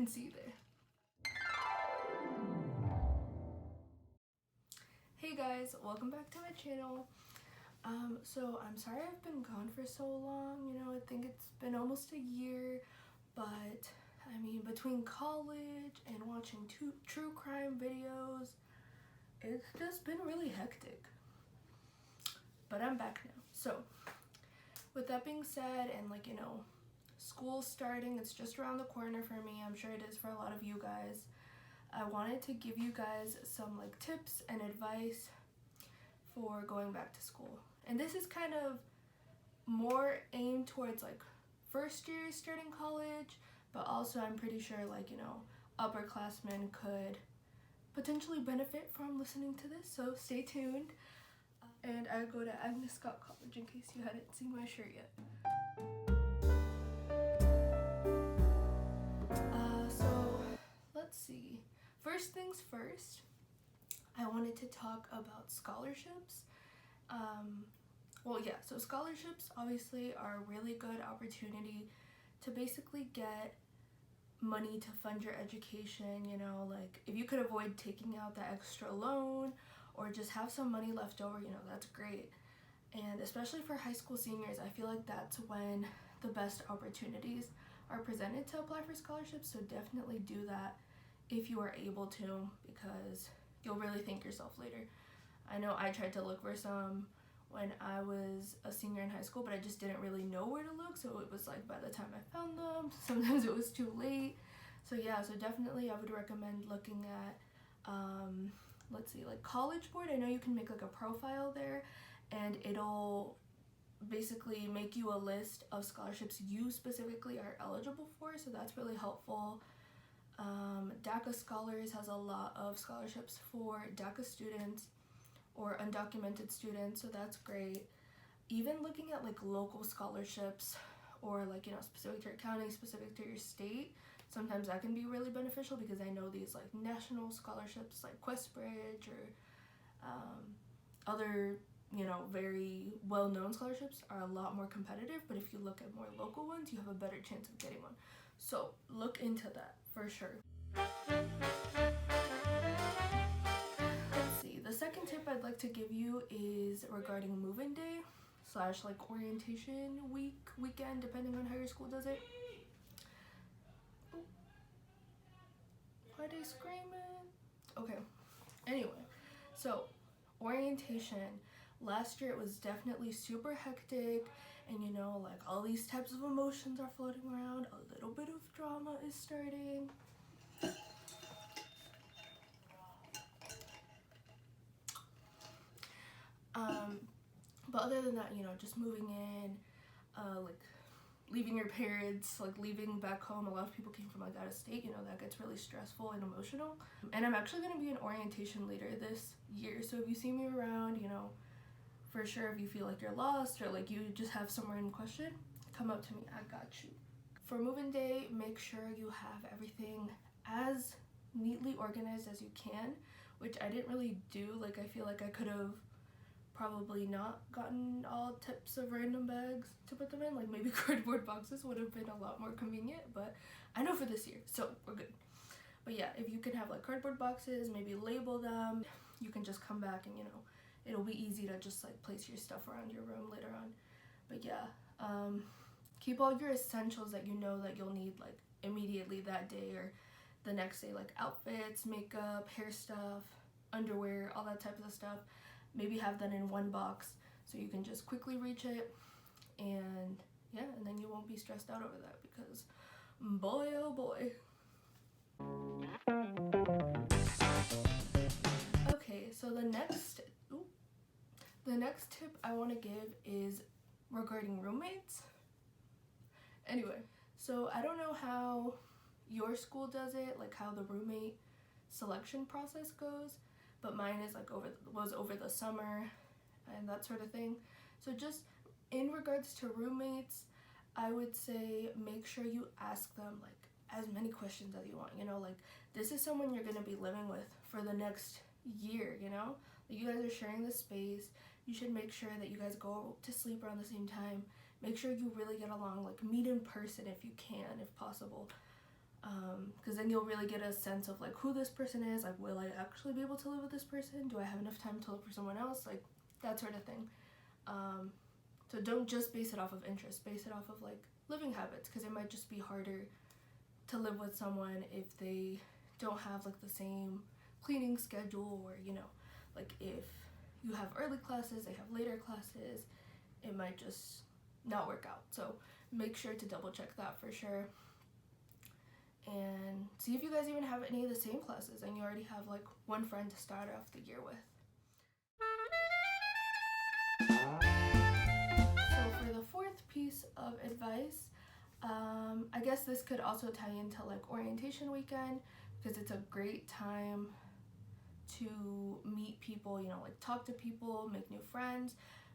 can see there. Hey guys, welcome back to my channel. So I'm sorry I've been gone for so long, you know, I think it's been almost a year, but I mean, between college and watching true crime videos, it's just been really hectic. But I'm back now. So with that being said, and like, you know, school starting, it's just around the corner for me. I'm sure it is for a lot of you guys. I wanted to give you guys some like tips and advice for going back to school. And this is kind of more aimed towards like first year starting college, but also I'm pretty sure like, you know, upperclassmen could potentially benefit from listening to this, so stay tuned. And I go to Agnes Scott College in case you hadn't seen my shirt yet. So let's see. First things first, I wanted to talk about scholarships. So scholarships obviously are a really good opportunity to basically get money to fund your education, you know, like if you could avoid taking out that extra loan or just have some money left over, you know, that's great. And especially for high school seniors, I feel like that's when the best opportunities are presented to apply for scholarships, so definitely do that if you are able to, because you'll really thank yourself later. I know I tried to look for some when I was a senior in high school, but I just didn't really know where to look, so it was like by the time I found them, sometimes it was too late. So yeah, so definitely I would recommend looking at, let's see, like College Board. I know you can make like a profile there, and it'll basically make you a list of scholarships you specifically are eligible for, so that's really helpful. DACA Scholars has a lot of scholarships for DACA students or undocumented students, so that's great. Even looking at like local scholarships or like, you know, specific to your county, specific to your state, sometimes that can be really beneficial, because I know these like national scholarships like QuestBridge or other, you know, very well-known scholarships are a lot more competitive, but if you look at more local ones, you have a better chance of getting one. So look into that for sure. The second tip I'd like to give you is regarding move-in day / like orientation weekend, depending on how your school does it. Why are they screaming? Okay, anyway, so orientation, last year it was definitely super hectic, and you know, like all these types of emotions are floating around, a little bit of drama is starting. But other than that, you know, just moving in, like leaving your parents, like leaving back home. A lot of people came from like out of state, you know, that gets really stressful and emotional. And I'm actually going to be an orientation leader this year, so if you see me around, you know, for sure, if you feel like you're lost or like you just have somewhere in question, come up to me, I got you. For move-in day, make sure you have everything as neatly organized as you can, which I didn't really do. Like, I feel like I could have probably not gotten all types of random bags to put them in, like maybe cardboard boxes would have been a lot more convenient, but I know for this year, so we're good. But yeah, if you can have like cardboard boxes, maybe label them, you can just come back and, you know, it'll be easy to just like place your stuff around your room later on. But yeah, keep all your essentials that you know that you'll need like immediately that day or the next day, like outfits, makeup, hair stuff, underwear, all that type of stuff. Maybe have that in one box so you can just quickly reach it, and yeah, and then you won't be stressed out over that, because boy oh boy. Okay, so the next tip I want to give is regarding roommates. Anyway, so I don't know how your school does it, like how the roommate selection process goes, but mine is like was over the summer and that sort of thing. So just in regards to roommates, I would say make sure you ask them like as many questions as you want, you know, like this is someone you're going to be living with for the next year, you know, like you guys are sharing the space. You should make sure that you guys go to sleep around the same time. Make sure you really get along, like meet in person if you can, if possible. because then you'll really get a sense of like who this person is. Like, will I actually be able to live with this person? Do I have enough time to look for someone else? Like, that sort of thing. So don't just base it off of interest, base it off of like living habits, because it might just be harder to live with someone if they don't have like the same cleaning schedule, or like if you have early classes, they have later classes, it might just not work out. So make sure to double check that for sure, and see if you guys even have any of the same classes and you already have like one friend to start off the year with. So for the fourth piece of advice, I guess this could also tie into like orientation weekend, because it's a great time to meet people, like talk to people, make new friends.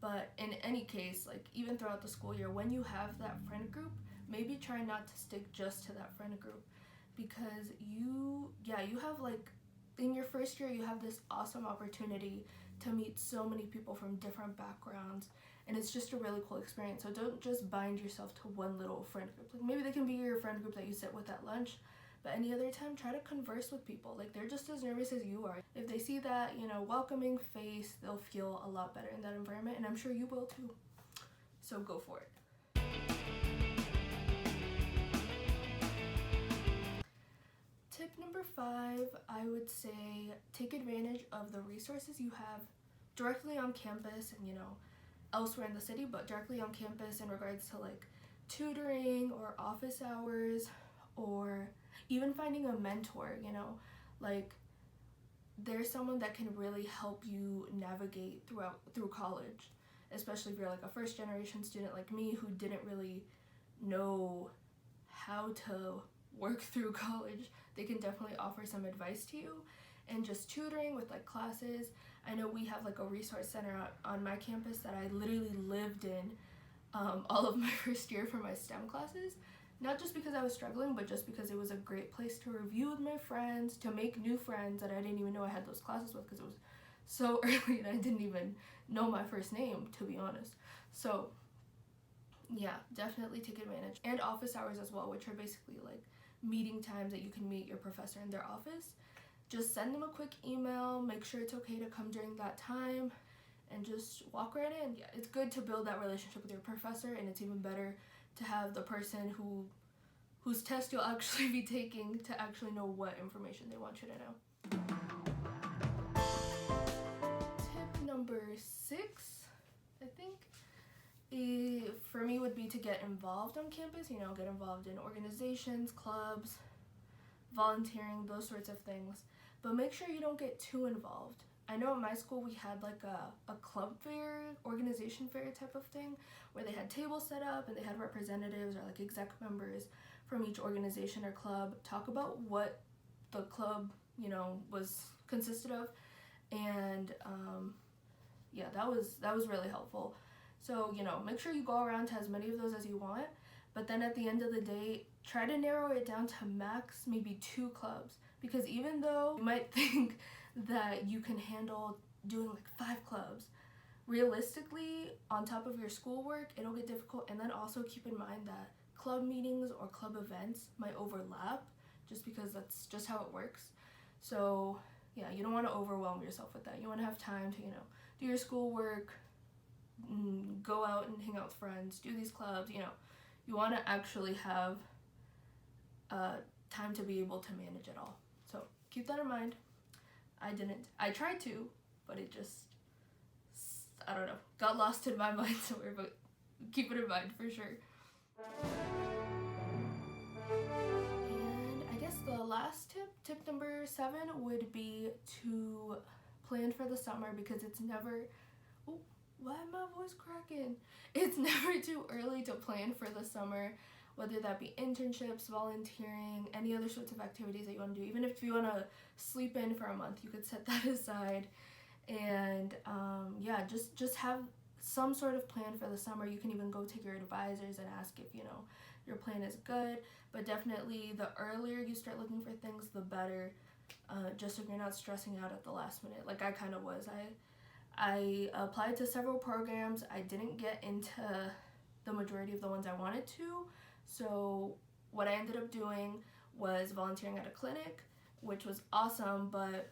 But in any case, like even throughout the school year, when you have that friend group, maybe try not to stick just to that friend group, because you have like, in your first year, you have this awesome opportunity to meet so many people from different backgrounds, and it's just a really cool experience. So don't just bind yourself to one little friend group. Like, maybe they can be your friend group that you sit with at lunch, but any other time, try to converse with people. Like, they're just as nervous as you are. If they see that, welcoming face, they'll feel a lot better in that environment, and I'm sure you will too. So go for it. Tip number 5, I would say take advantage of the resources you have directly on campus and, elsewhere in the city, but directly on campus in regards to like tutoring or office hours, or even finding a mentor, like there's someone that can really help you navigate through college, especially if you're like a first generation student like me who didn't really know how to work through college. They can definitely offer some advice to you. And just tutoring with like classes, I know we have like a resource center on my campus that I literally lived in all of my first year for my STEM classes. Not just because I was struggling, but just because it was a great place to review with my friends, to make new friends that I didn't even know I had those classes with, because it was so early and I didn't even know my first name, to be honest. So yeah, definitely take advantage. And office hours as well, which are basically like meeting times that you can meet your professor in their office. Just send them a quick email, make sure it's okay to come during that time, and just walk right in. Yeah, it's good to build that relationship with your professor, and it's even better to have the person whose test you'll actually be taking to actually know what information they want you to know. Tip number 6, I think, for me would be to get involved on campus, get involved in organizations, clubs, volunteering, those sorts of things. But make sure you don't get too involved. I know at my school we had like a club fair, organization fair type of thing, where they had tables set up and they had representatives or like exec members from each organization or club talk about what the club, was consisted of. And yeah, that was really helpful. So, make sure you go around to as many of those as you want, but then at the end of the day, try to narrow it down to max maybe 2 clubs, because even though you might think that you can handle doing like 5 clubs, realistically, on top of your schoolwork, it'll get difficult. And then also keep in mind that club meetings or club events might overlap, just because that's just how it works. So yeah, you don't want to overwhelm yourself with that. You want to have time to, do your schoolwork, go out and hang out with friends, do these clubs, you want to actually have time to be able to manage it all. So keep that in mind. I tried to, but it just, I don't know, got lost in my mind somewhere, but keep it in mind for sure. And I guess the last tip number 7, would be to plan for the summer, because it's never, oh, why am my voice cracking? It's never too early to plan for the summer, whether that be internships, volunteering, any other sorts of activities that you want to do. Even if you want to sleep in for a month, you could set that aside. And yeah, just have some sort of plan for the summer. You can even go to your advisors and ask if, your plan is good. But definitely the earlier you start looking for things, the better, just so you're not stressing out at the last minute, like I kind of was. I applied to several programs. I didn't get into the majority of the ones I wanted to. So what I ended up doing was volunteering at a clinic, which was awesome, but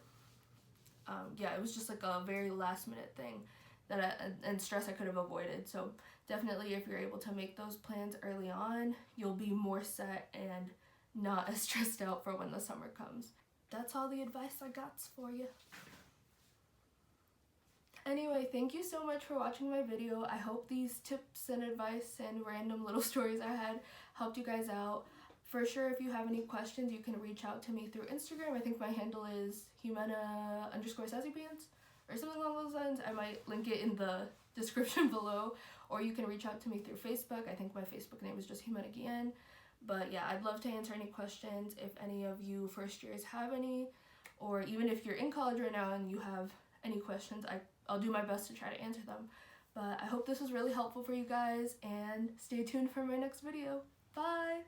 yeah, it was just like a very last minute thing and stress I could have avoided. So definitely, if you're able to make those plans early on, you'll be more set and not as stressed out for when the summer comes. That's all the advice I got for you. Anyway, thank you so much for watching my video. I hope these tips and advice and random little stories I had helped you guys out. For sure, if you have any questions, you can reach out to me through Instagram. I think my handle is Jimena_SassyPants or something along those lines. I might link it in the description below. Or you can reach out to me through Facebook. I think my Facebook name is just Jimena Guillen. But yeah, I'd love to answer any questions if any of you first years have any, or even if you're in college right now and you have any questions, I'll do my best to try to answer them. But I hope this was really helpful for you guys, and stay tuned for my next video. Bye!